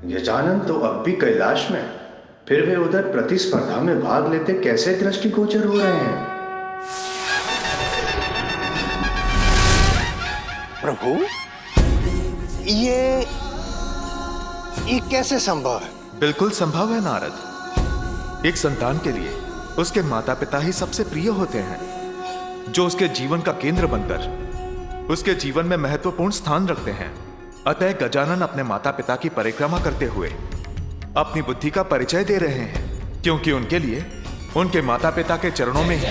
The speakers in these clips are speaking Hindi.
गजानन तो अब भी कैलाश में, फिर वे उधर प्रतिस्पर्धा में भाग लेते कैसे दृष्टिगोचर हो रहे हैं? प्रभु, ये कैसे संभव है? बिल्कुल संभव है नारद। एक संतान के लिए उसके माता पिता ही सबसे प्रिय होते हैं, जो उसके जीवन का केंद्र बनकर उसके जीवन में महत्वपूर्ण स्थान रखते हैं। अतः गजानन अपने माता पिता की परिक्रमा करते हुए अपनी बुद्धि का परिचय दे रहे हैं, क्योंकि उनके लिए उनके माता पिता के चरणों में ही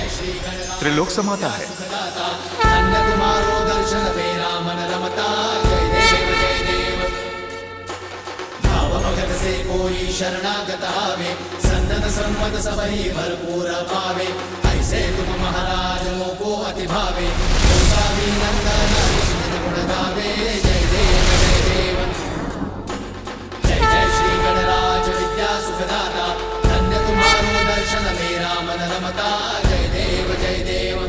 त्रिलोक समाता है। कोई शरणागत आवे, सन्नत संपद सब ही भरपूर पावे। ऐसे तुम महाराज को अति भावे, नंदन गुण गावे। जय देव जय देव, जय जय श्री गणराज विद्या सुखदाता। धन्य तुम्हारो दर्शन मेरा मन रमता। जय देव जय देव।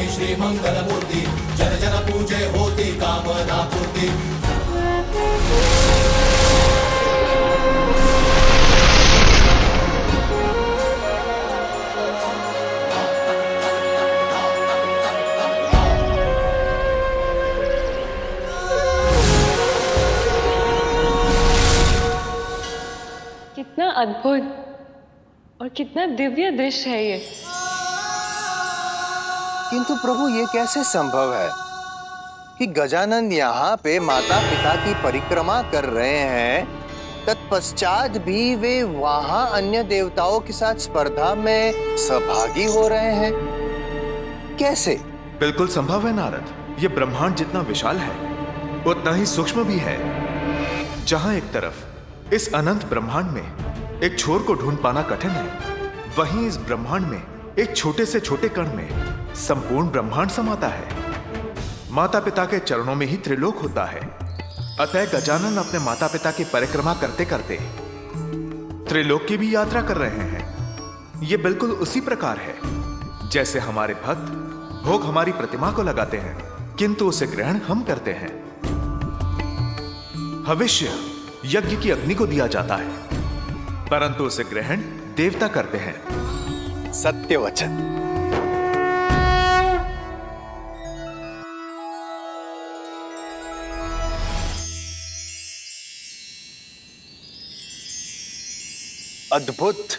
श्री मंगल मूर्ति, जन जन पूजे होती कामना पूर्ति। कितना अद्भुत और कितना दिव्य दृश्य है ये। किंतु प्रभु, ये कैसे संभव है कि गजानन यहाँ पे माता पिता की परिक्रमा कर रहे हैं, तत्पश्चात भी वे वहां अन्य देवताओं के साथ स्पर्धा में सहभागी हो रहे हैं? कैसे? बिल्कुल संभव है नारद। ये ब्रह्मांड जितना विशाल है उतना ही सूक्ष्म भी है। जहां एक तरफ इस अनंत ब्रह्मांड में एक छोर को ढूंढ पाना कठिन है, वहीं इस ब्रह्मांड में एक छोटे से छोटे कण में संपूर्ण ब्रह्मांड समाता है। माता पिता के चरणों में ही त्रिलोक होता है। अतः गजानन अपने माता पिता की परिक्रमा करते करते त्रिलोक की भी यात्रा कर रहे हैं। यह बिल्कुल उसी प्रकार है जैसे हमारे भक्त भोग हमारी प्रतिमा को लगाते हैं, किंतु उसे ग्रहण हम करते हैं। भविष्य यज्ञ की अग्नि को दिया जाता है, परंतु उसे ग्रहण देवता करते हैं। सत्य वचन। अद्भुत।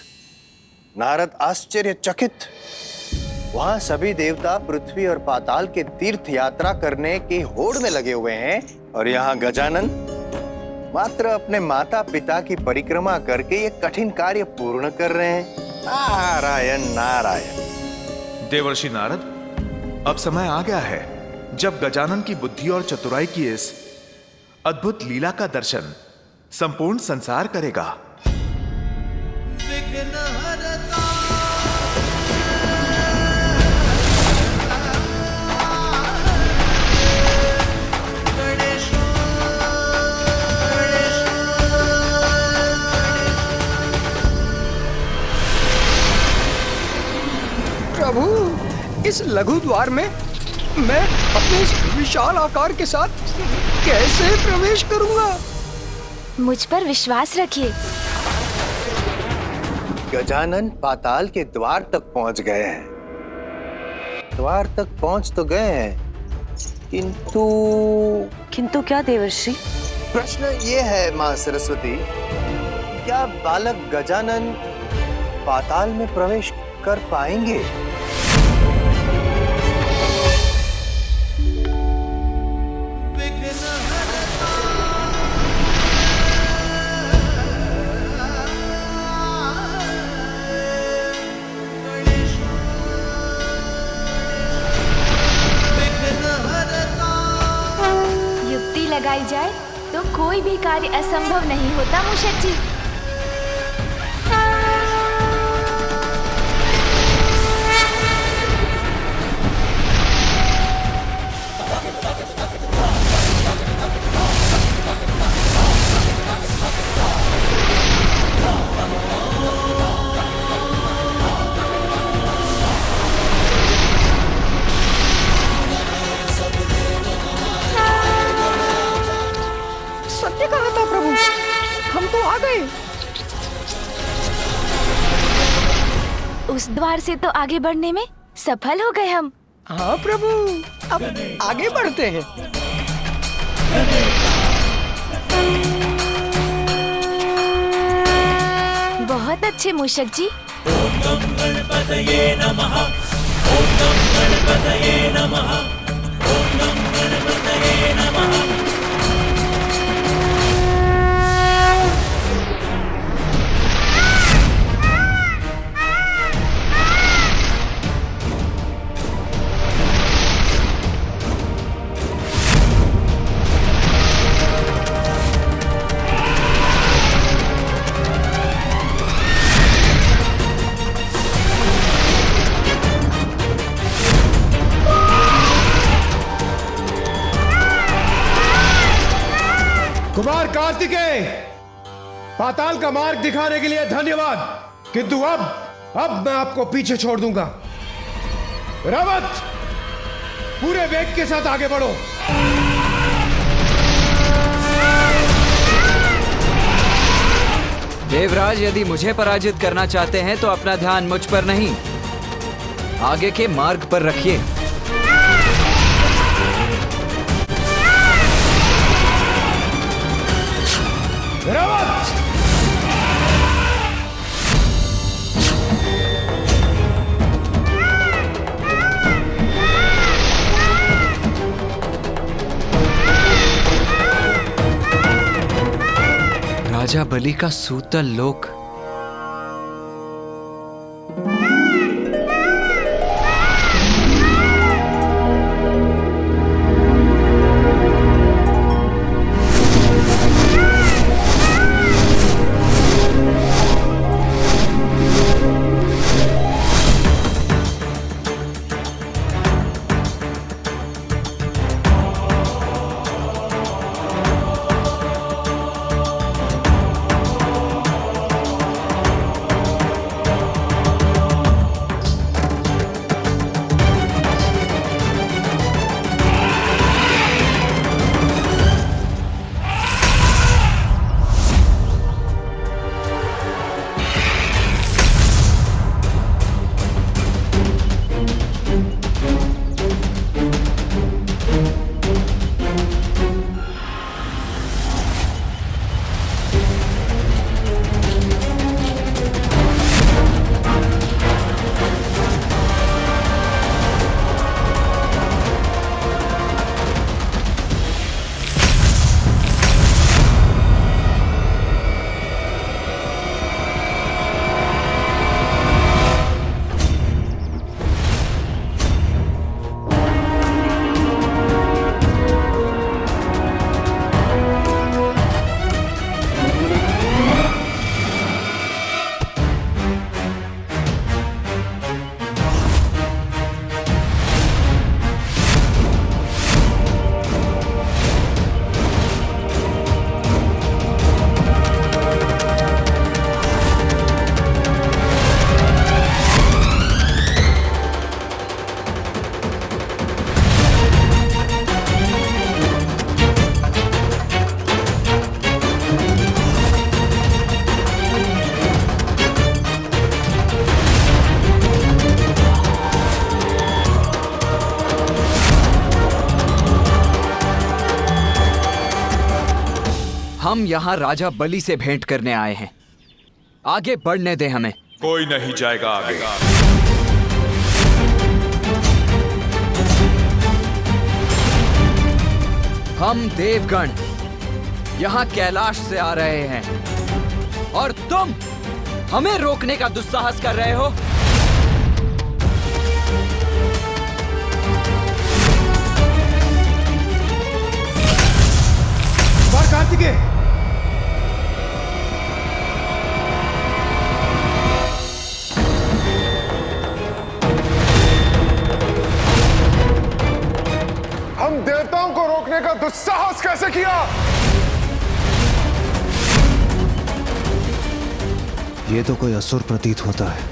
नारद आश्चर्यचकित। वहां सभी देवता पृथ्वी और पाताल के तीर्थ यात्रा करने की होड़ में लगे हुए हैं, और यहाँ गजानन मात्र अपने माता पिता की परिक्रमा करके ये कठिन कार्य पूर्ण कर रहे हैं। नारायण नारायण। देवर्षि नारद, अब समय आ गया है जब गजानन की बुद्धि और चतुराई की इस अद्भुत लीला का दर्शन संपूर्ण संसार करेगा। प्रभु, इस लघु द्वार में मैं अपने इस विशाल आकार के साथ कैसे प्रवेश करूंगा? मुझ पर विश्वास रखिए। गजानन पाताल के द्वार तक पहुंच गए हैं। द्वार तक पहुंच तो गए हैं, किंतु क्या देवर्षि? प्रश्न ये है मां सरस्वती, क्या बालक गजानन पाताल में प्रवेश कर पाएंगे? युक्ति लगाई जाए तो कोई भी कार्य असंभव नहीं होता मूषक जी। उस द्वार से तो आगे बढ़ने में सफल हो गए हम। हाँ प्रभु, अब आगे बढ़ते हैं। बहुत अच्छे मूषक जी। कुमार कार्तिकेय, पाताल का मार्ग दिखाने के लिए धन्यवाद, किंतु अब मैं आपको पीछे छोड़ दूंगा। रावत, पूरे वेग के साथ आगे बढ़ो। देवराज, यदि मुझे पराजित करना चाहते हैं तो अपना ध्यान मुझ पर नहीं, आगे के मार्ग पर रखिए। रावत! राजा बलि का सूतल लोक। हम यहाँ राजा बलि से भेंट करने आए हैं, आगे बढ़ने दे हमें। कोई नहीं जाएगा आगे। हम देवगण यहाँ कैलाश से आ रहे हैं और तुम हमें रोकने का दुस्साहस कर रहे हो। कार्तिकेय, हम देवताओं को रोकने का दुस्साहस कैसे किया? ये तो कोई असुर प्रतीत होता है,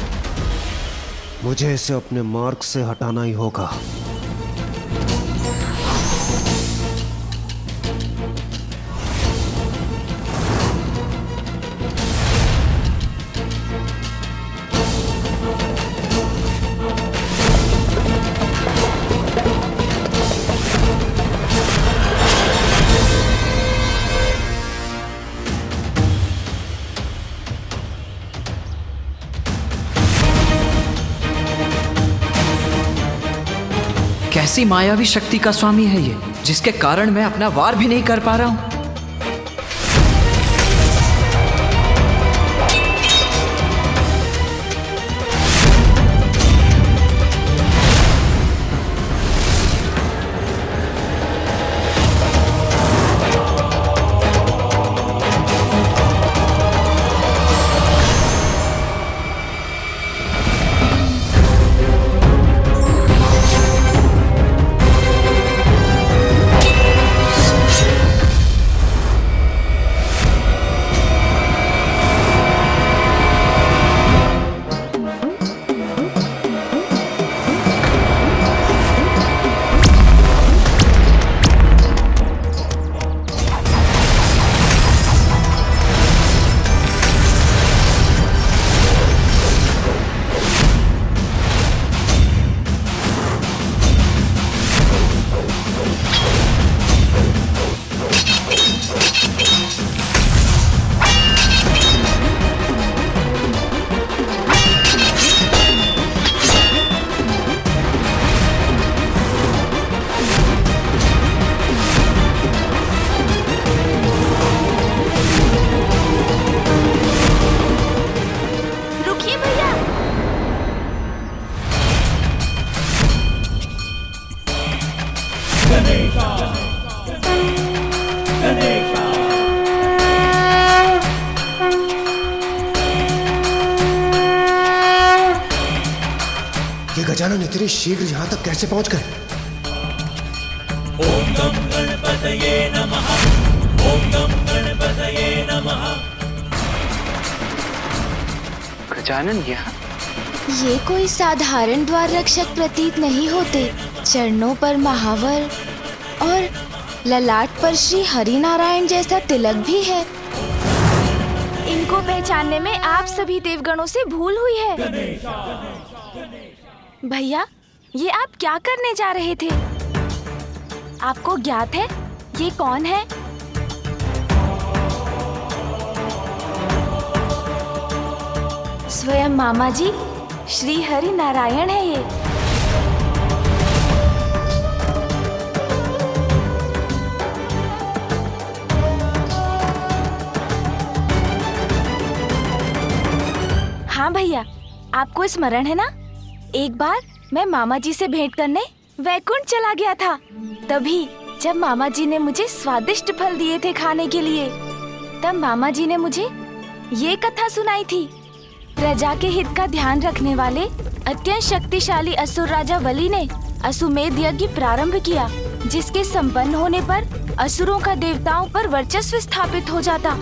मुझे इसे अपने मार्ग से हटाना ही होगा। कैसी मायावी शक्ति का स्वामी है ये, जिसके कारण मैं अपना वार भी नहीं कर पा रहा हूँ। ये गजानन इतनी शीघ्र यहां तक कैसे पहुंच गए? ओम गम गणपतये नमः। ओम गम गणपतये नमः। गजानन यहाँ? ये कोई साधारण द्वार रक्षक प्रतीत नहीं होते। चरणों पर महावर और ललाट पर श्री हरि नारायण जैसा तिलक भी है। इनको पहचानने में आप सभी देवगणों से भूल हुई है। भैया, ये आप क्या करने जा रहे थे? आपको ज्ञात है ये कौन है? स्वयं मामा जी श्री हरि नारायण है ये। हाँ भैया, आपको स्मरण है ना, एक बार मैं मामा जी से भेंट करने वैकुंठ चला गया था। तभी जब मामा जी ने मुझे स्वादिष्ट फल दिए थे खाने के लिए, तब मामा जी ने मुझे ये कथा सुनाई थी। प्रजा के हित का ध्यान रखने वाले अत्यंत शक्तिशाली असुर राजा वली ने अश्वमेध यज्ञ प्रारंभ किया, जिसके संपन्न होने पर असुरों का देवताओं पर वर्चस्व स्थापित हो जाता।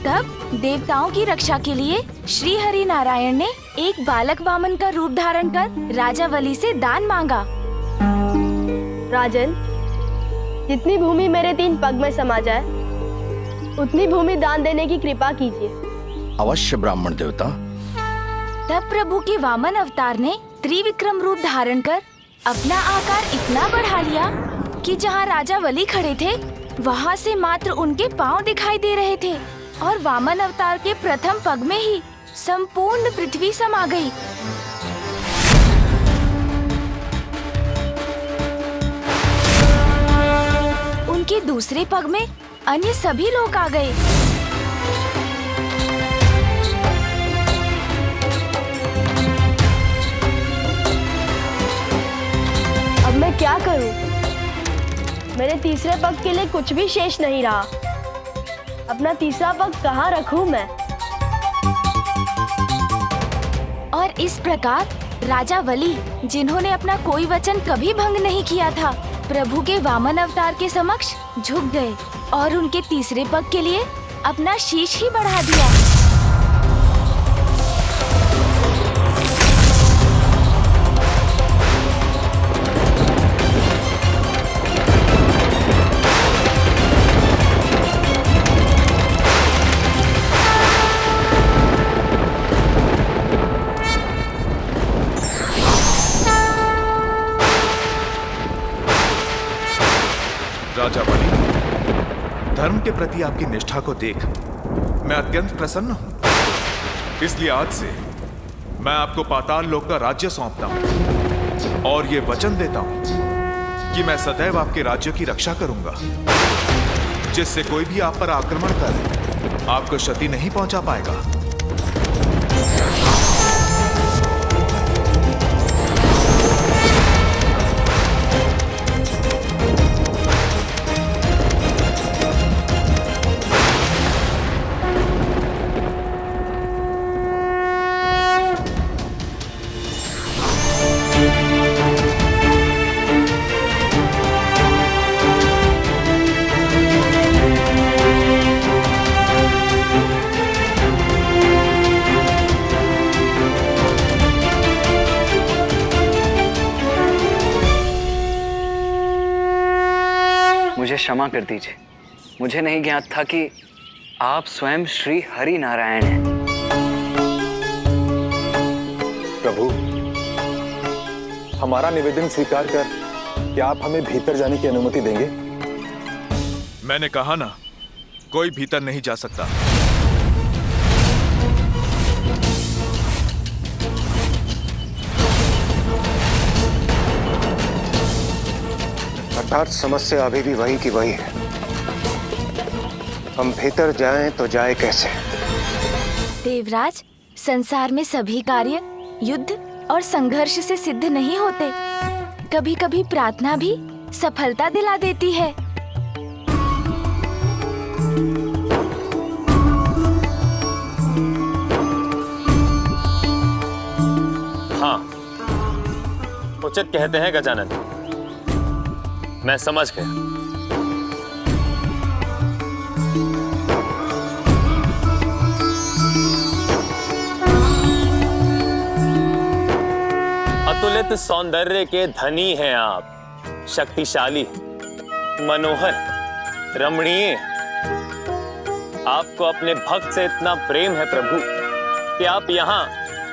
तब देवताओं की रक्षा के लिए श्री हरि नारायण ने एक बालक वामन का रूप धारण कर राजा वली से दान मांगा। राजन, जितनी भूमि मेरे 3 पग में समा जाए, उतनी भूमि दान देने की कृपा कीजिए। अवश्य ब्राह्मण देवता। तब प्रभु के वामन अवतार ने त्रिविक्रम रूप धारण कर अपना आकार इतना बढ़ा लिया कि जहाँ राजा वली खड़े थे, वहाँ से मात्र उनके पाँव दिखाई दे रहे थे, और वामन अवतार के प्रथम पग में ही संपूर्ण पृथ्वी समा गई। उनके दूसरे पग में अन्य सभी लोग आ गए। अब मैं क्या करूं? मेरे तीसरे पग के लिए कुछ भी शेष नहीं रहा। अपना तीसरा पग कहाँ रखूं मैं? और इस प्रकार राजा वली, जिन्होंने अपना कोई वचन कभी भंग नहीं किया था, प्रभु के वामन अवतार के समक्ष झुक गए और उनके तीसरे पग के लिए अपना शीश ही बढ़ा दिया। राजा वली, धर्म के प्रति आपकी निष्ठा को देख मैं अत्यंत प्रसन्न हूं। इसलिए आज से मैं आपको पाताल लोक का राज्य सौंपता हूं और ये वचन देता हूं कि मैं सदैव आपके राज्य की रक्षा करूंगा, जिससे कोई भी आप पर आक्रमण कर आपको क्षति नहीं पहुंचा पाएगा। मुझे क्षमा कर दीजिए, मुझे नहीं ज्ञात था कि आप स्वयं श्री हरि नारायण हैं। प्रभु, हमारा निवेदन स्वीकार कर क्या आप हमें भीतर जाने की अनुमति देंगे? मैंने कहा ना, कोई भीतर नहीं जा सकता। अर्थात समस्या अभी भी वही की वही है। हम भीतर जाएं तो जाए कैसे? देवराज, संसार में सभी कार्य युद्ध और संघर्ष से सिद्ध नहीं होते। कभी कभी प्रार्थना भी सफलता दिला देती है। हाँ, उचित कहते हैं गजानन। मैं समझ गया। अतुलित सौंदर्य के धनी हैं आप, शक्तिशाली, मनोहर, रमणीय। आपको अपने भक्त से इतना प्रेम है प्रभु कि आप यहाँ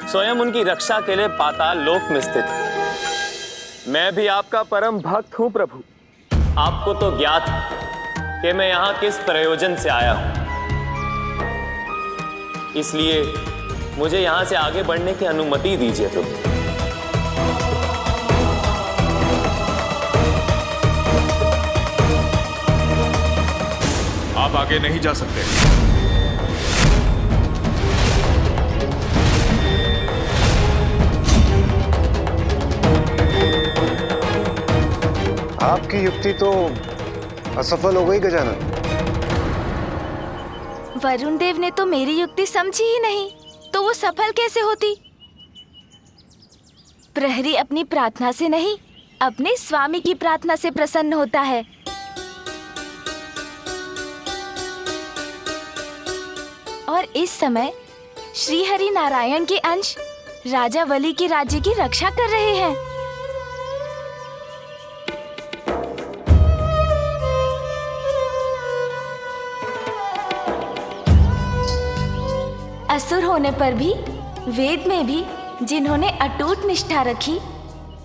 स्वयं उनकी रक्षा के लिए पाताल लोक में स्थित हैं। मैं भी आपका परम भक्त हूं प्रभु। आपको तो ज्ञात है कि मैं यहां किस प्रयोजन से आया हूं, इसलिए मुझे यहां से आगे बढ़ने की अनुमति दीजिए प्रभु। आप आगे नहीं जा सकते। आपकी युक्ति तो असफल हो गई गजानन। वरुण देव ने तो मेरी युक्ति समझी ही नहीं, तो वो सफल कैसे होती? प्रहरी अपनी प्रार्थना से नहीं, अपने स्वामी की प्रार्थना से प्रसन्न होता है। और इस समय श्री हरि नारायण के अंश राजा वली के राज्य की रक्षा कर रहे हैं। असुर होने पर भी वेद में भी जिन्होंने अटूट निष्ठा रखी,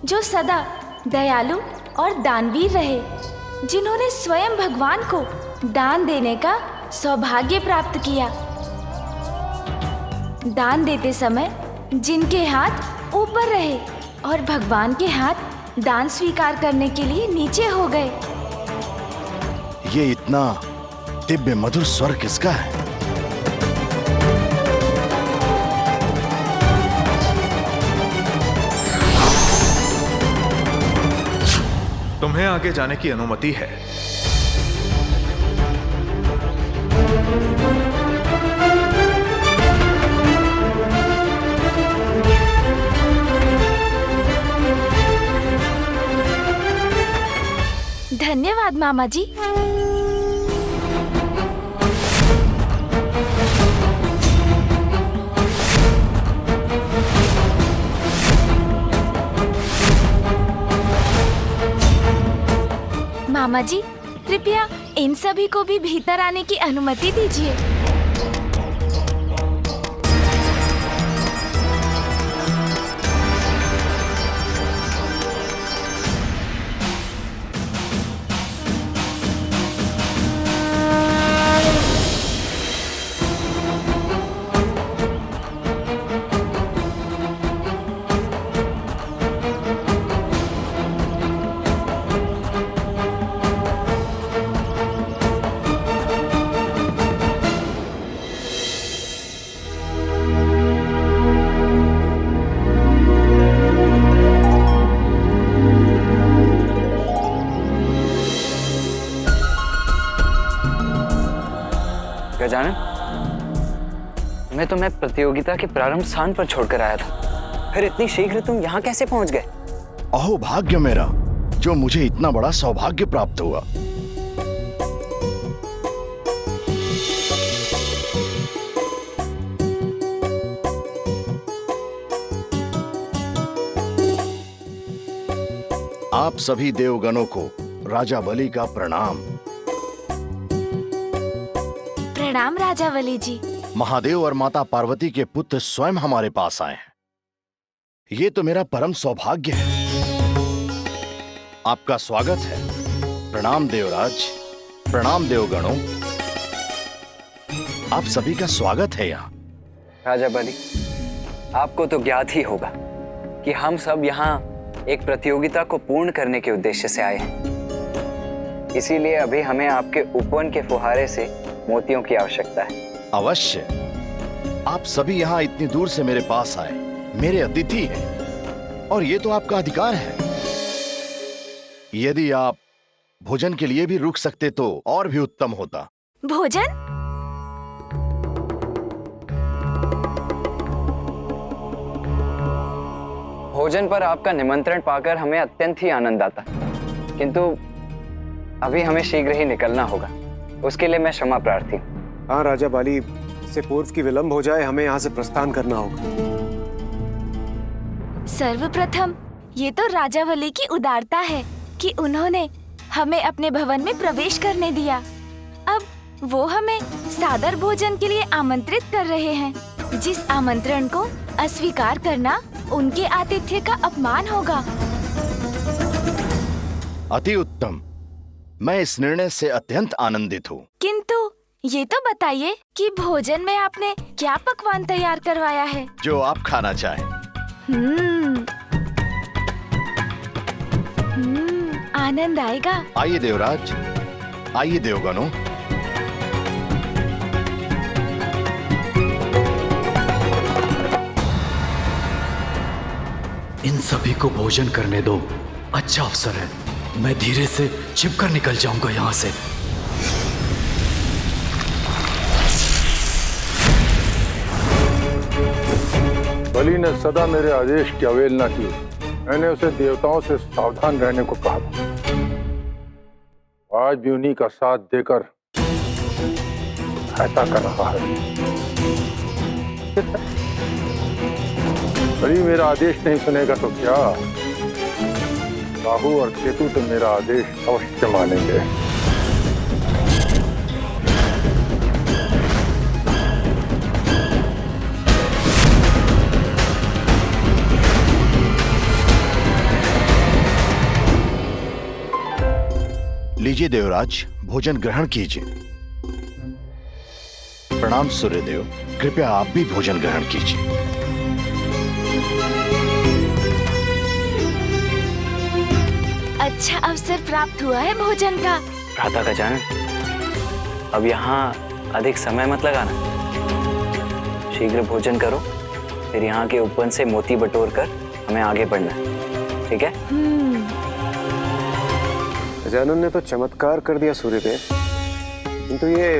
जो सदा दयालु और दानवीर रहे, जिन्होंने स्वयं भगवान को दान देने का सौभाग्य प्राप्त किया, दान देते समय जिनके हाथ ऊपर रहे और भगवान के हाथ दान स्वीकार करने के लिए नीचे हो गए। ये इतना दिव्य मधुर स्वर किसका है? तुम्हें आगे जाने की अनुमति है। धन्यवाद मामा जी। मामा जी, कृपया इन सभी को भी भीतर आने की अनुमति दीजिए। गजानन, मैं प्रतियोगिता के प्रारंभ स्थान पर छोड़कर आया था, फिर इतनी शीघ्र तुम यहाँ कैसे पहुंच गए? अहो भाग्य मेरा, जो मुझे इतना बड़ा सौभाग्य प्राप्त हुआ। आप सभी देवगणों को राजा बलि का प्रणाम। प्रणाम राजा बलि जी। महादेव और माता पार्वती के पुत्र स्वयं हमारे पास आए हैं। ये तो मेरा परम सौभाग्य है। आपका स्वागत है। प्रणाम देवराज, प्रणाम देवगणों, आप सभी का स्वागत है यहाँ। राजा बलि, आपको तो ज्ञात ही होगा कि हम सब यहाँ एक प्रतियोगिता को पूर्ण करने के उद्देश्य से आए हैं। इसीलिए अभी हमें आपके उपवन के फुहारे से मोतियों की आवश्यकता है। अवश्य, आप सभी यहाँ इतनी दूर से मेरे पास आए, मेरे अतिथि हैं, और ये तो आपका अधिकार है। यदि आप भोजन के लिए भी रुक सकते तो और भी उत्तम होता। भोजन? भोजन पर आपका निमंत्रण पाकर हमें अत्यंत ही आनंद आता, किंतु अभी हमें शीघ्र ही निकलना होगा। उसके लिए मैं क्षमा प्रार्थी हूँ। हाँ राजा बाली, इससे पूर्व की विलंब हो जाए, हमें यहाँ से प्रस्थान करना होगा। सर्वप्रथम ये तो राजा बलि की उदारता है कि उन्होंने हमें अपने भवन में प्रवेश करने दिया। अब वो हमें सादर भोजन के लिए आमंत्रित कर रहे हैं, जिस आमंत्रण को अस्वीकार करना उनके आतिथ्य का अपमान होगा। अति उत्तम, मैं इस निर्णय से अत्यंत आनंदित हूँ। किंतु ये तो बताइए कि भोजन में आपने क्या पकवान तैयार करवाया है? जो आप खाना चाहें। आनंद आएगा। आइए देवराज, आइए देवगणों। इन सभी को भोजन करने दो, अच्छा अवसर है। मैं धीरे से छिपकर निकल जाऊंगा यहाँ से। बलि ने सदा मेरे आदेश की अवहेलना की। मैंने उसे देवताओं से सावधान रहने को कहा। आज भी उन्हीं का साथ देकर सहायता कर रहा है। बलि मेरा आदेश नहीं सुनेगा तो क्या, राहु और केतु तो मेरा आदेश अवश्य मानेंगे। लीजिए देवराज, भोजन ग्रहण कीजिए। प्रणाम सूर्यदेव, कृपया आप भी भोजन ग्रहण कीजिए। अच्छा अवसर प्राप्त हुआ है भोजन का। भ्राता गजानन, अब यहाँ अधिक समय मत लगाना। शीघ्र भोजन करो, फिर यहाँ के उपवन से मोती बटोर कर हमें आगे बढ़ना है, ठीक है? गजानन ने तो चमत्कार कर दिया सूर्यदेव, किंतु ये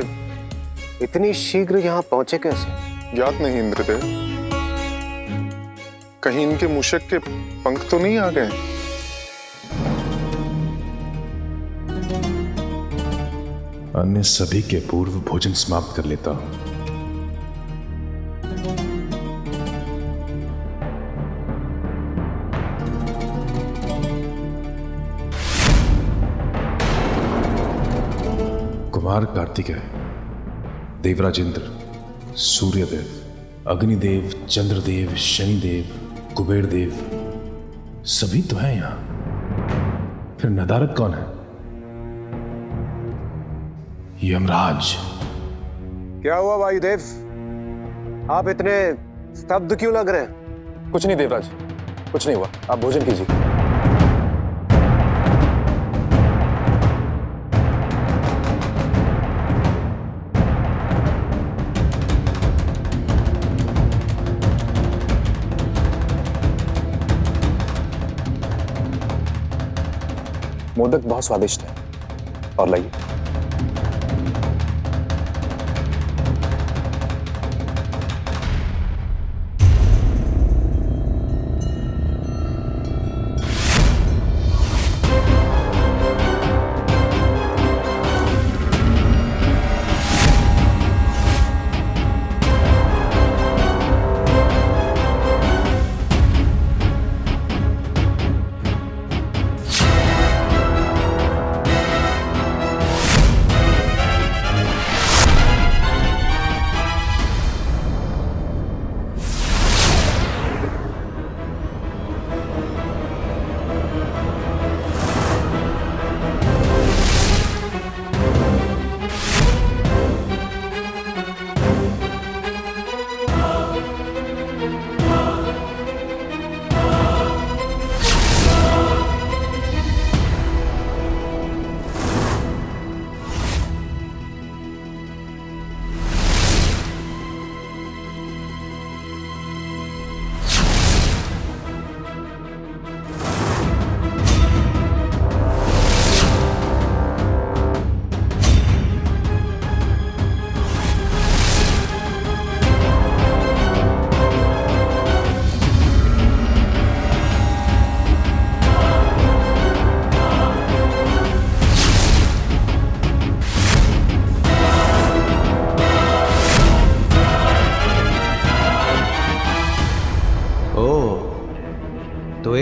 इतनी शीघ्र यहाँ पहुंचे कैसे? ज्ञात नहीं इंद्रदेव, कहीं इनके मूषक के पंख तो नहीं आ गए? अन्य सभी के पूर्व भोजन समाप्त कर लेता हूं। कुमार कार्तिकेय, देवराज इंद्र, सूर्यदेव, अग्निदेव, चंद्रदेव, शनिदेव, कुबेर देव, सभी तो हैं यहां। फिर नदारद कौन है? यमराज। क्या हुआ वायुदेव, आप इतने स्तब्ध क्यों लग रहे हैं? कुछ नहीं देवराज, कुछ नहीं हुआ, आप भोजन कीजिए। मोदक बहुत स्वादिष्ट है, और लाइए।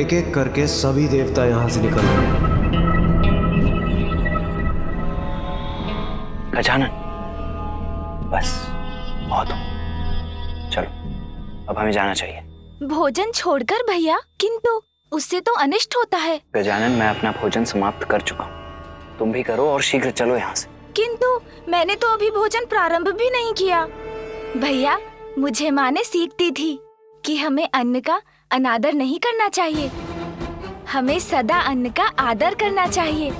एक एक करके सभी देवता यहां से निकल गए। गजानन, बस बहुत हो, चलो अब हमें जाना चाहिए। भोजन छोड़कर भैया, किंतु उससे तो अनिष्ट होता है। गजानन, मैं अपना भोजन समाप्त कर चुका हूँ, तुम भी करो और शीघ्र चलो यहाँ से। किंतु मैंने तो अभी भोजन प्रारंभ भी नहीं किया। भैया, मुझे माँ ने सीख दी थी कि हमें अन्न का अनादर नहीं करना चाहिए, हमें सदा अन्न का आदर करना चाहिए।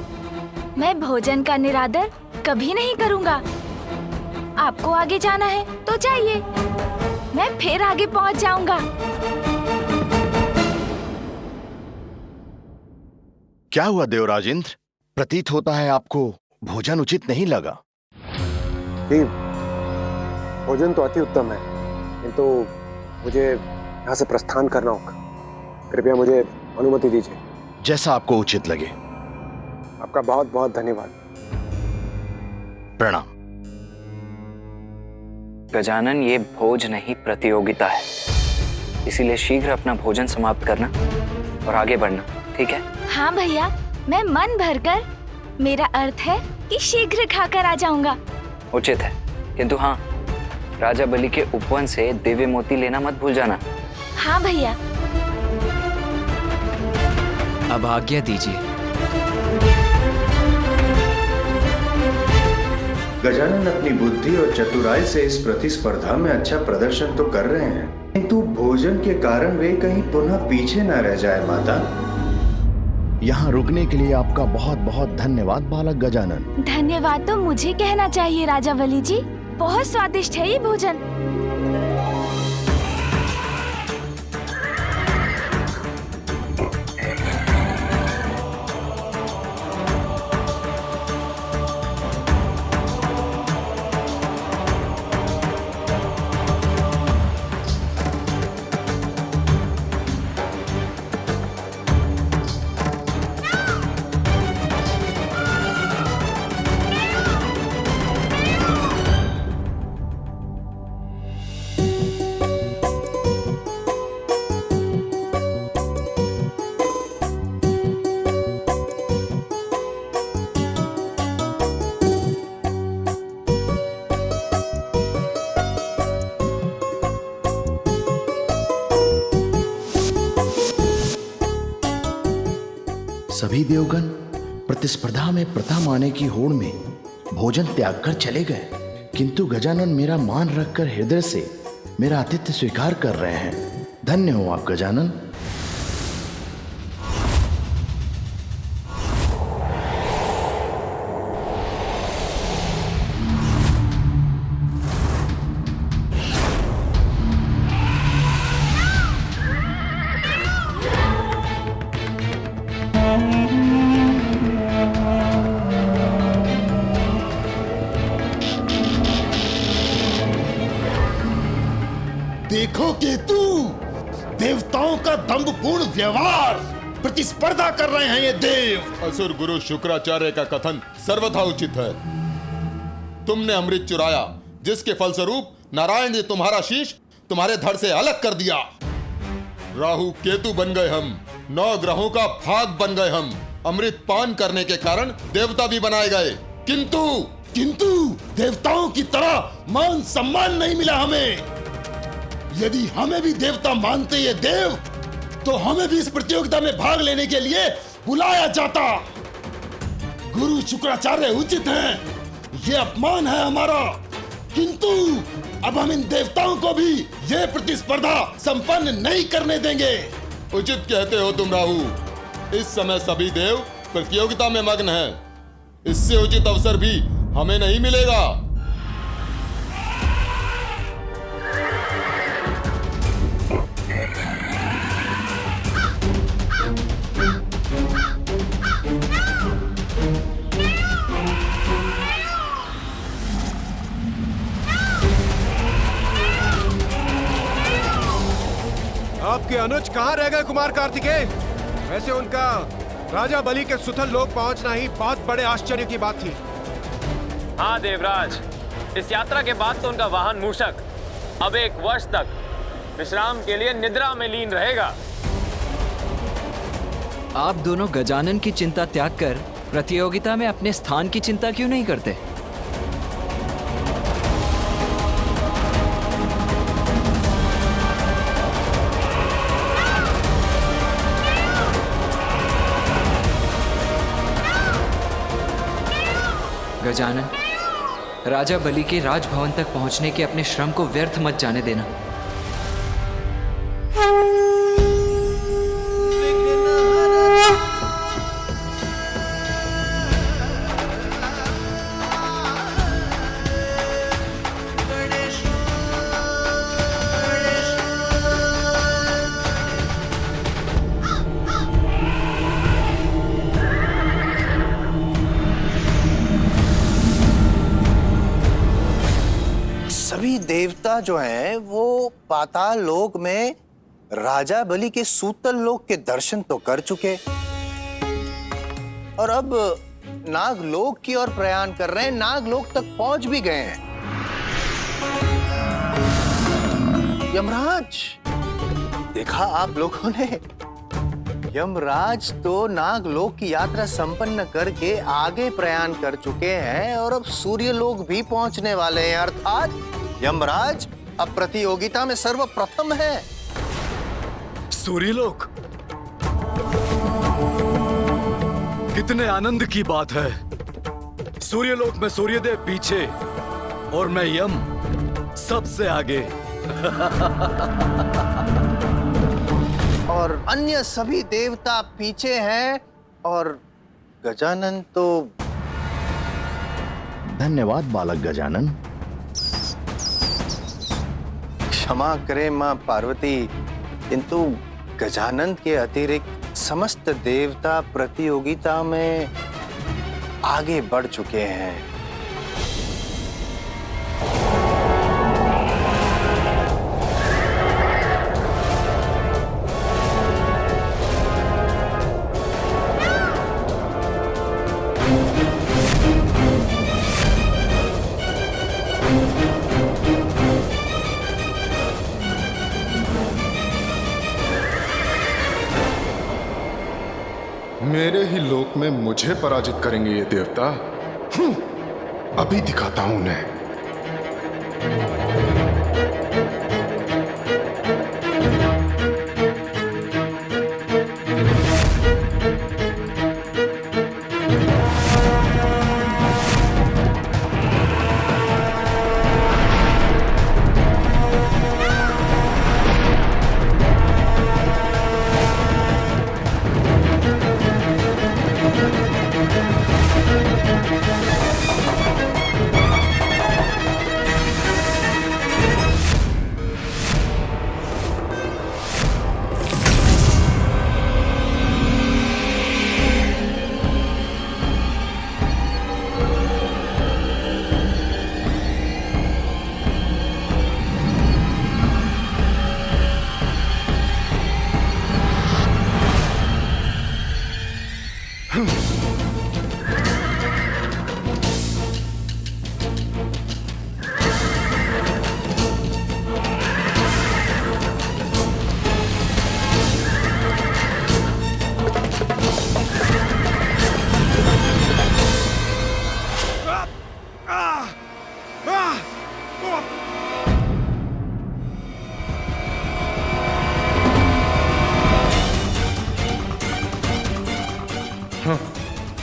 मैं भोजन का निरादर कभी नहीं करूँगा। आपको आगे जाना है तो जाइए, मैं फिर आगे पहुँच जाऊँगा। क्या हुआ देवराज इंद्र? प्रतीत होता है आपको भोजन उचित नहीं लगा। भोजन तो अति उत्तम है, किंतु मुझे यहाँ से प्रस्थान करना होगा। कृपया मुझे अनुमति दीजिए। जैसा आपको उचित लगे। आपका बहुत बहुत धन्यवाद। प्रणाम। गजानन, ये भोज नहीं प्रतियोगिता है, इसीलिए शीघ्र अपना भोजन समाप्त करना और आगे बढ़ना, ठीक है? हाँ भैया, मैं मन भरकर, मेरा अर्थ है कि शीघ्र खाकर आ जाऊंगा। उचित है, किंतु हाँ, राजा बलि के उपवन से दिव्य मोती लेना मत भूल जाना। हाँ भैया। अब आज्ञा दीजिए। गजानन अपनी बुद्धि और चतुराई से इस प्रतिस्पर्धा में अच्छा प्रदर्शन तो कर रहे हैं, किंतु भोजन के कारण वे कहीं पुनः पीछे न रह जाए। माता, यहाँ रुकने के लिए आपका बहुत बहुत धन्यवाद बालक गजानन। धन्यवाद तो मुझे कहना चाहिए राजा बलि जी, बहुत स्वादिष्ट है ये भोजन। सभी देवगण प्रतिस्पर्धा में प्रथम आने की होड़ में भोजन त्याग कर चले गए, किंतु गजानन मेरा मान रखकर हृदय से मेरा आतिथ्य स्वीकार कर रहे हैं। धन्य हो आप गजानन। देखो केतु, देवताओं का दंभपूर्ण व्यवहार, प्रतिस्पर्धा कर रहे हैं ये देव। असुर गुरु शुक्राचार्य का कथन सर्वथा उचित है। तुमने अमृत चुराया, जिसके फलस्वरूप नारायण ने तुम्हारा शीश तुम्हारे धड़ से अलग कर दिया। राहु केतु बन गए हम, 9 ग्रहों का भाग बन गए हम। अमृत पान करने के कारण देवता भी बनाए गए, किंतु देवताओं की तरह मान सम्मान नहीं मिला हमें। यदि हमें भी देवता मानते ये देव, तो हमें भी इस प्रतियोगिता में भाग लेने के लिए बुलाया जाता। गुरु शुक्राचार्य उचित हैं, ये अपमान है हमारा, किंतु अब हम इन देवताओं को भी ये प्रतिस्पर्धा संपन्न नहीं करने देंगे। उचित कहते हो तुम राहु। इस समय सभी देव प्रतियोगिता में मग्न हैं, इससे उचित अवसर भी हमें नहीं मिलेगा। आपके अनुज कहाँ रह गए कुमार कार्तिकेय? वैसे उनका राजा बलि के सुथल लोक पहुंचना ही बहुत बड़े आश्चर्य की बात थी। हाँ देवराज, इस यात्रा के बाद तो उनका वाहन मूषक अब 1 वर्ष तक विश्राम के लिए निद्रा में लीन रहेगा। आप दोनों गजानन की चिंता त्याग कर प्रतियोगिता में अपने स्थान की चिंता क्यों नहीं करते? गजानन, राजा बलि के राजभवन तक पहुंचने के अपने श्रम को व्यर्थ मत जाने देना। सभी देवता जो हैं वो पाताल लोक में राजा बलि के सूतल लोक के दर्शन तो कर चुके और अब नागलोक की ओर प्रयाण कर रहे हैं, नागलोक तक पहुंच भी गए हैं। यमराज, देखा आप लोगों ने, यमराज तो नागलोक की यात्रा संपन्न करके आगे प्रयाण कर चुके हैं और अब सूर्यलोक भी पहुंचने वाले हैं, अर्थात यमराज अब प्रतियोगिता में सर्वप्रथम है। सूर्यलोक? कितने आनंद की बात है। सूर्यलोक में सूर्यदेव पीछे और मैं यम सबसे आगे। और अन्य सभी देवता पीछे हैं और गजानन तो। धन्यवाद बालक गजानन। क्षमा करें मां पार्वती, किंतु गजानन के अतिरिक्त समस्त देवता प्रतियोगिता में आगे बढ़ चुके हैं। मेरे ही लोक में मुझे पराजित करेंगे ये देवता? अभी दिखाता हूं उन्हें।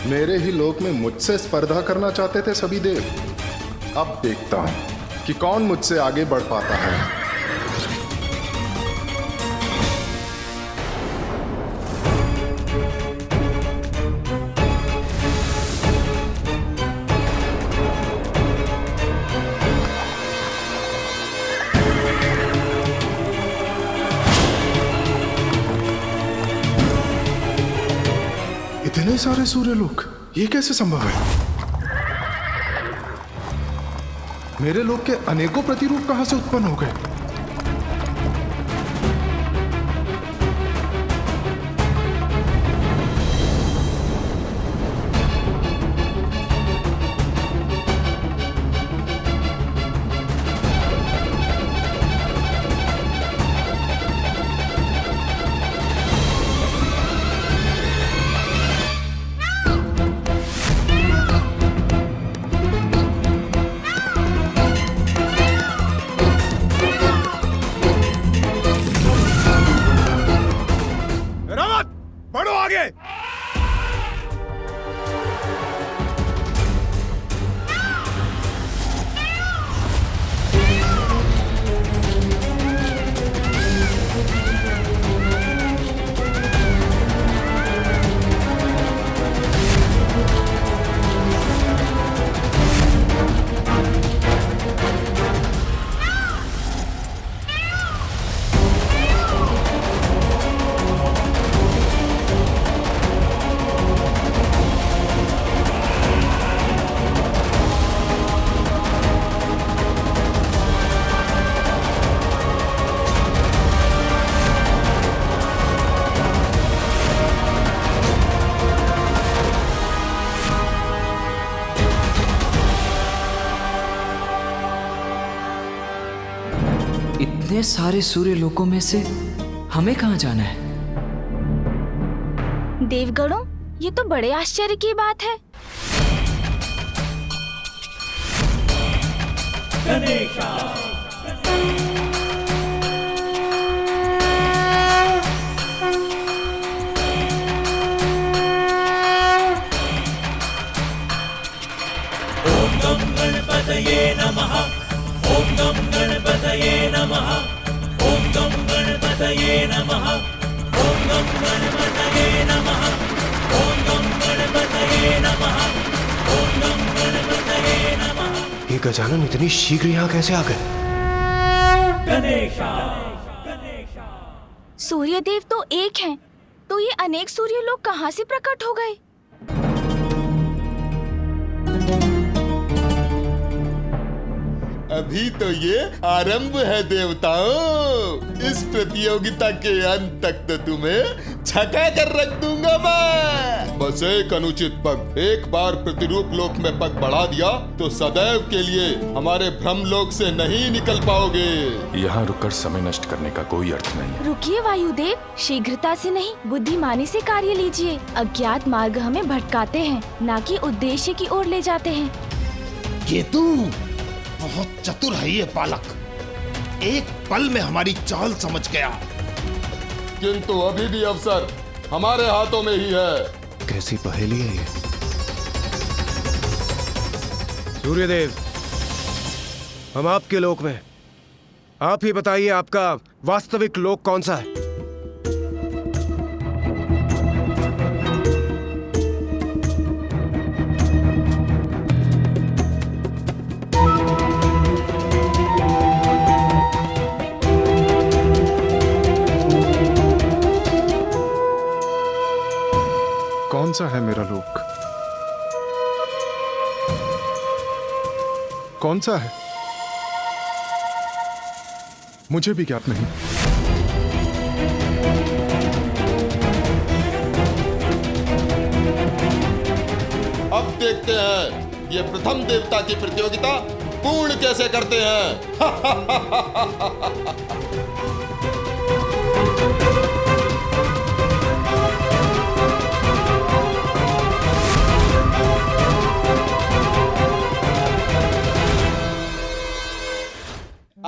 मेरे ही लोक में मुझसे स्पर्धा करना चाहते थे सभी देव। अब देखता हूं कि कौन मुझसे आगे बढ़ पाता है। इतने सारे सूर्यलोक, ये कैसे संभव है? मेरे लोक के अनेकों प्रतिरूप कहां से उत्पन्न हो गए? इतने सारे सूर्य लोकों में से हमें कहाँ जाना है? देवगणों, ये तो बड़े आश्चर्य की बात है। ओम गम गणपतये नमः। ओम गम गणपतये नमः। ओम गम गणपतये नमः। ओम गम गणपतये नमः। ओम गम गणपतये नमः। ओम गम गणपतये नमः। ये गजानन इतनी शीघ्र यहाँ कैसे आ गए? सूर्यदेव तो एक हैं, तो ये अनेक सूर्य लोग कहाँ से प्रकट हो गए? अभी तो ये आरंभ है देवताओं। इस प्रतियोगिता के अंत तक तो तुम्हें छका कर रख दूंगा मैं। बस एक अनुचित पग, एक बार प्रतिरूप लोक में पग बढ़ा दिया तो सदैव के लिए हमारे भ्रम लोक से नहीं निकल पाओगे। यहाँ रुककर समय नष्ट करने का कोई अर्थ नहीं है। रुकिए वायुदेव, शीघ्रता से नहीं, बुद्धिमानी से कार्य लीजिए। अज्ञात मार्ग हमें भटकाते हैं, ना कि उद्देश्य की ओर ले जाते हैं। केतु बहुत चतुर है ये बालक, एक पल में हमारी चाल समझ गया। किंतु अभी भी अवसर हमारे हाथों में ही है। कैसी पहेली है ये? सूर्यदेव, हम आपके लोक में, आप ही बताइए आपका वास्तविक लोक कौन सा है? कौन सा है मेरा लोक? कौन सा है? मुझे भी ज्ञात नहीं। अब देखते हैं ये प्रथम देवता की प्रतियोगिता पूर्ण कैसे करते हैं।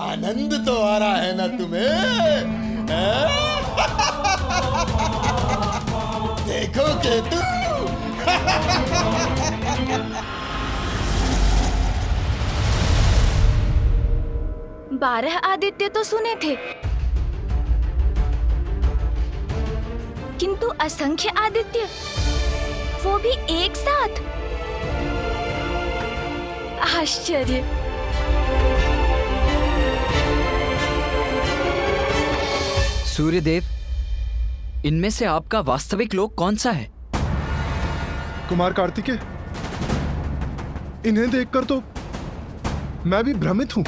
आनंद तो आ रहा है ना तुम्हें? देखो केतु। 12 आदित्य तो सुने थे, किंतु असंख्य आदित्य, वो भी एक साथ। आश्चर्य। सूर्यदेव, इनमें से आपका वास्तविक लोक कौन सा है? कुमार कार्तिकेय, इन्हें देखकर तो मैं भी भ्रमित हूं।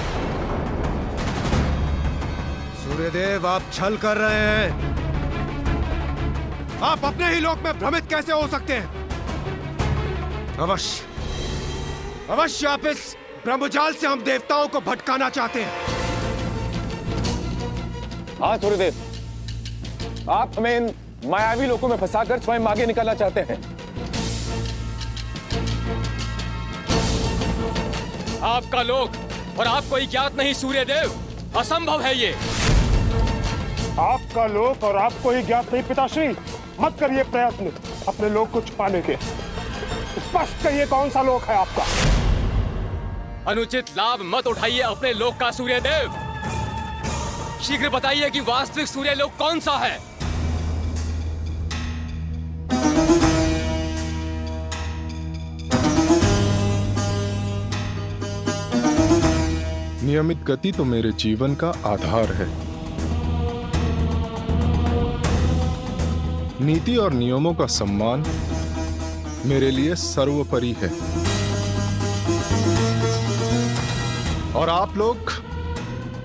सूर्यदेव, आप छल कर रहे हैं। आप अपने ही लोक में भ्रमित कैसे हो सकते हैं? अवश्य आप इस ब्रह्मजाल से हम देवताओं को भटकाना चाहते हैं। हाँ सूर्यदेव, आप हमें इन मायावी लोकों में फंसाकर स्वयं आगे निकलना चाहते हैं। आपका लोक और आपको ही ज्ञात नहीं सूर्यदेव, असंभव है ये। आपका लोक और आपको ही ज्ञात नहीं पिताश्री, मत करिए प्रयत्न अपने लोक को छुपाने के। स्पष्ट कहिए कौन सा लोक है आपका। अनुचित लाभ मत उठाइए अपने लोक का सूर्यदेव। शीघ्र बताइए कि वास्तविक सूर्य लोक कौन सा है। नियमित गति तो मेरे जीवन का आधार है। नीति और नियमों का सम्मान मेरे लिए सर्वोपरि है। और आप लोग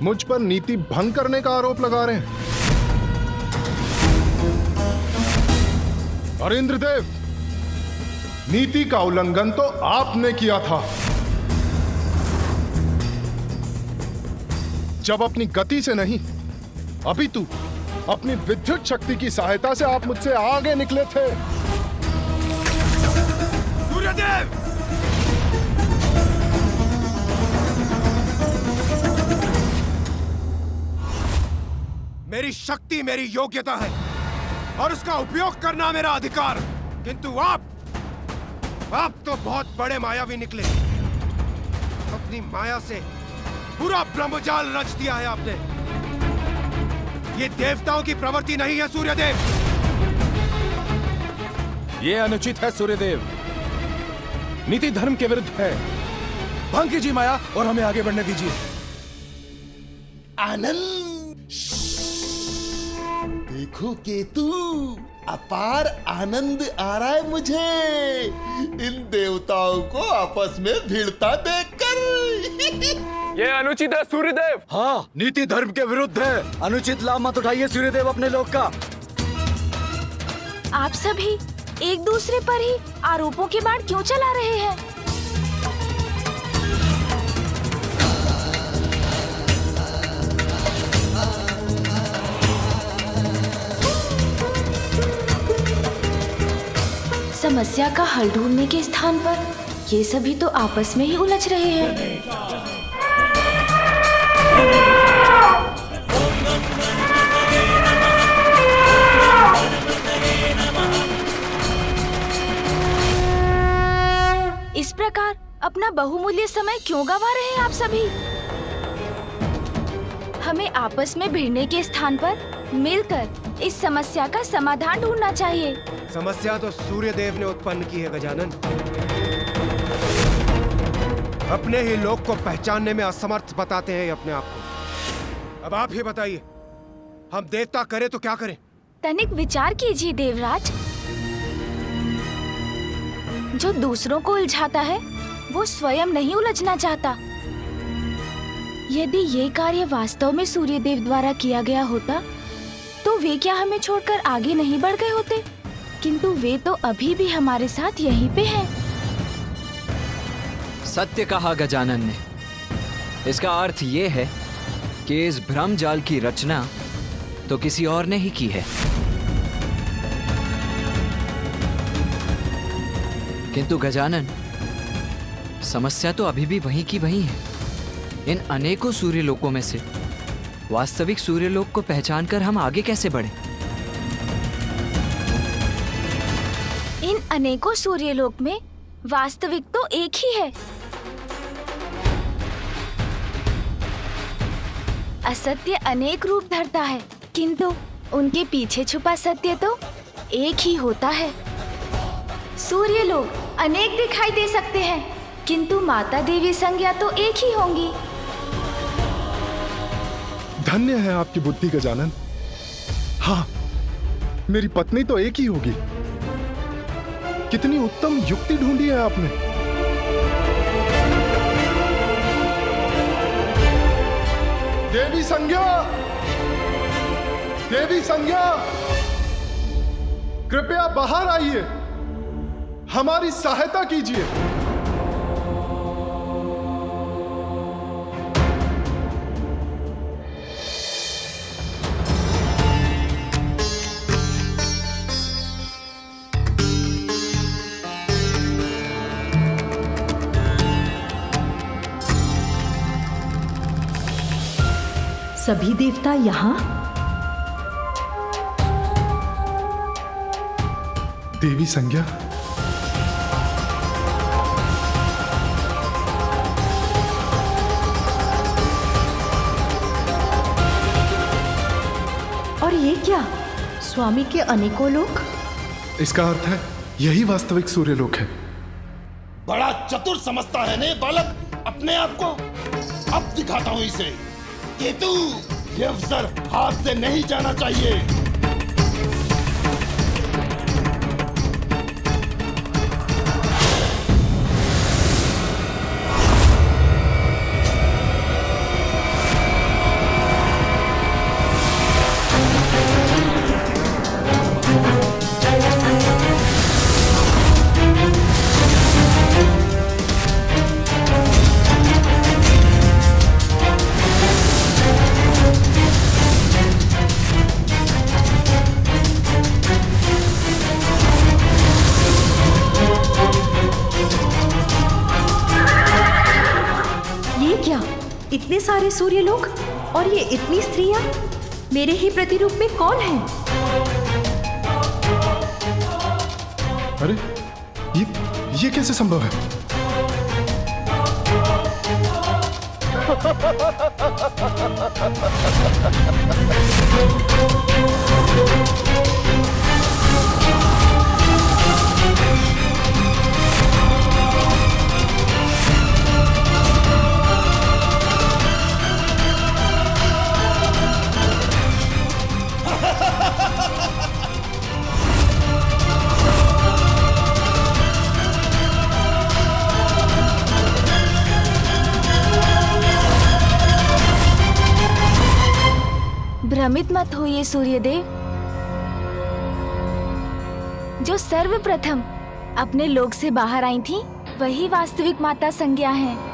मुझ पर नीति भंग करने का आरोप लगा रहे हैं। और इंद्रदेव, नीति का उल्लंघन तो आपने किया था जब अपनी गति से नहीं, अभी तू अपनी विद्युत शक्ति की सहायता से आप मुझसे आगे निकले थे। सूर्यदेव! मेरी शक्ति मेरी योग्यता है और उसका उपयोग करना मेरा अधिकार, किंतु आप तो बहुत बड़े मायावी निकले। अपनी माया से पूरा ब्रह्मजाल रच दिया है आपने। ये देवताओं की प्रवृत्ति नहीं है सूर्यदेव। ये अनुचित है सूर्यदेव, नीति धर्म के विरुद्ध है। भंग कीजिए माया और हमें आगे बढ़ने दीजिए। आनंद! देखो केतु, अपार आनंद आ रहा है मुझे इन देवताओं को आपस में भिड़ता देखकर। ये अनुचित है सूर्यदेव। हाँ, नीति धर्म के विरुद्ध है। अनुचित लाभ मत उठाइए सूर्यदेव अपने लोक का। आप सभी एक दूसरे पर ही आरोपों के बाण क्यों चला रहे हैं? समस्या का हल ढूंढने के स्थान पर ये सभी तो आपस में ही उलझ रहे हैं। इस प्रकार अपना बहुमूल्य समय क्यों गंवा रहे हैं आप सभी? हमें आपस में भिड़ने के स्थान पर मिलकर इस समस्या का समाधान ढूंढना चाहिए। समस्या तो सूर्यदेव ने उत्पन्न की है गजानन। अपने ही लोक को पहचानने में असमर्थ बताते हैं अपने आप को। अब आप ही बताइए, हम देवता करें तो क्या करें? तनिक विचार कीजिए देवराज। जो दूसरों को उलझाता है वो स्वयं नहीं उलझना चाहता। यदि ये कार्य वास्तव में सूर्यदेव द्वारा किया गया होता तो वे क्या हमें छोड़कर आगे नहीं बढ़ गए होते? किंतु वे तो अभी भी हमारे साथ यहीं पे हैं। सत्य कहा गजानन ने। इसका अर्थ ये है कि इस भ्रम जाल की रचना तो किसी और ने ही की है। किंतु गजानन, समस्या तो अभी भी वहीं की वहीं है। इन अनेकों सूर्यलोकों में से वास्तविक सूर्यलोक को पहचानकर हम आगे कैसे बढ़ें? इन अनेकों सूर्यलोक में वास्तविक तो एक ही है। असत्य अनेक रूप धरता है, किंतु उनके पीछे छुपा सत्य तो एक ही होता है। सूर्यलोक अनेक दिखाई दे सकते हैं, किंतु माता देवी संज्ञा तो एक ही होंगी। धन्य है आपकी बुद्धि गजानन। हाँ, मेरी पत्नी तो एक ही होगी। कितनी उत्तम युक्ति ढूंढी है आपने। देवी संज्ञा, देवी संज्ञा, कृपया बाहर आइए, हमारी सहायता कीजिए। सभी देवता यहाँ? देवी संज्ञा, और ये क्या? स्वामी के अनेकों लोक? इसका अर्थ है यही वास्तविक सूर्यलोक है। बड़ा चतुर समझता है ने बालक अपने आप को। अब दिखाता हूं इसे। केतु, ये अवसर हाथ से नहीं जाना चाहिए। इतने सारे सूर्यलोक और ये इतनी स्त्रियां मेरे ही प्रतिरूप में कौन है? अरे ये कैसे संभव है? भ्रमित मत होइए सूर्यदेव। जो सर्वप्रथम अपने लोक से बाहर आई थी वही वास्तविक माता संज्ञा है।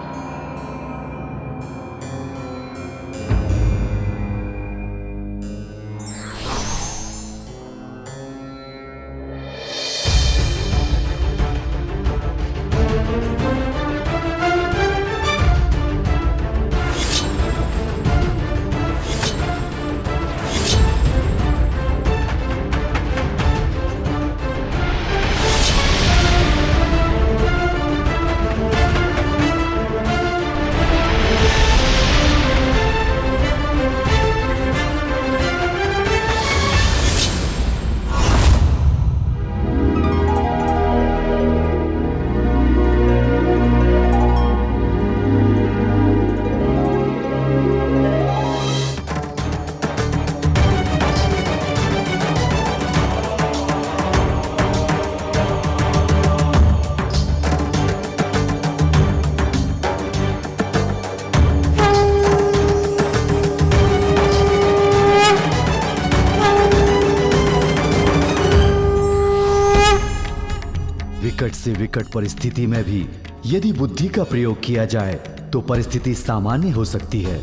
विकट से विकट परिस्थिति में भी यदि बुद्धि का प्रयोग किया जाए तो परिस्थिति सामान्य हो सकती है।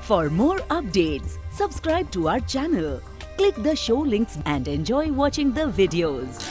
For more updates, subscribe to our channel, click the show links and enjoy watching the videos.